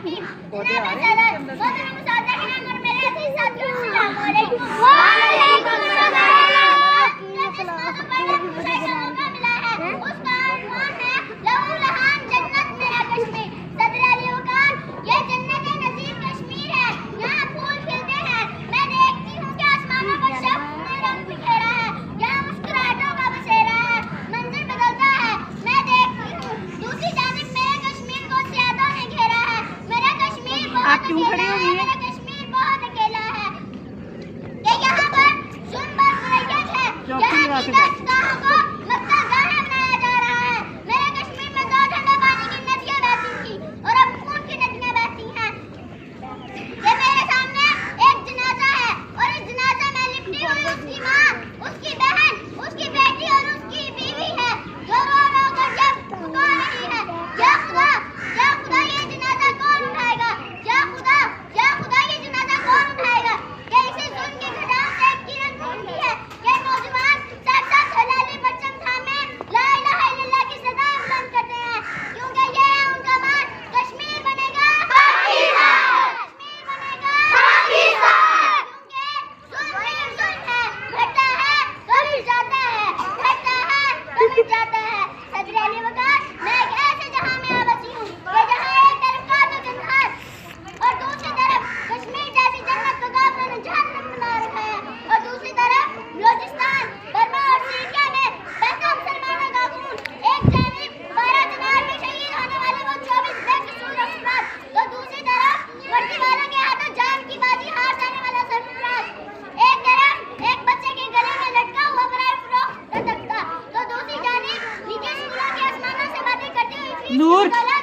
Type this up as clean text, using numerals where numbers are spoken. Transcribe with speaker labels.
Speaker 1: की जनाब सदर मोहतरम मुसादा के नाम और मेरे अजीज साथियों अस्सलाम वालेकुम। वालेकुम सलाम। मौका मिला है उसका अनवान है लहू लहान जन्नत मेरा कश्मीर। सदर अली वकार ये जन्नत नजीब कश्मीर है, यहाँ फूल खिलते हैं। मैं देखती हूँ कि आसमानों पर शब्द में रंग बिखेरा है, यहाँ मुस्कुराहटों का बसेरा है, मंजर बदलता है। मैं देखती हूँ दूसरी जानिब मेरे कश्मीर को स्यादों ने घेरा है। मेरा कश्मीर बहुत अकेला है, मेरा कश्मीर बहुत अकेला है कि यहाँ पर जुल्म और बुराइयां है, यहाँ की दस्तगाहों को मक्तलगाहें बनाया जा रहा है। मेरे कश्मीर में दो ठंडे पानी की नदियां बहती थी और अब खून की नदियां बहती हैं। ये मेरे सामने एक जनाजा है और इस जनाजे में लिपटी हुई उसकी माँ, उसकी बहन, उसकी बेटी और उसकी बीवी है जो रो रो कर जब पुकार रही है, या खुदा ये जनाजा कौन उठाएगा, या खुदा ये जनाजा कौन उठाएगा। कि इसी जुल्म की घटाओं से एक किरण फूटती है कि नौजवान सर हलाली परचम थामे ला इलाहा इल्लल्लाह की सदाएं बुलंद करते हैं, क्योंकि ये है उनका मान कश्मीर बनेगा पाकिस्तान, कश्मीर बनेगा पाकिस्तान। क्योंकि जुल्म है, घटता है कभी जाता है, घटता है कभी जाता है। सदर अली वकार मैं एक ऐसे जहां में आबसी हूँ कि जहां एक तरफ काबुल जन्नत और दूसरी तरफ कश्मीर जैसी जन्नत को काफिरों ने जहन्नम बना रखा है, और दूसरी तरफ बलूचिस्तान, बर्मा और सीरिया में बहता मुसलमानों का खून। एक जानिब 12 जनवरी में शहीद होने वाले वो 24 बेकसूर अफराद, तो दूसरी तरफ वर्दी वालों के हाथों जान की बाजी हार जाने वाला सरफराज। एक तरफ एक बच्चे के गले में लटका हुआ बराए फरोख्त का तख्ता, तो दूसरी जानिब निजी स्कूलों के आसमानों से बातें करती हुई फीस की दौलत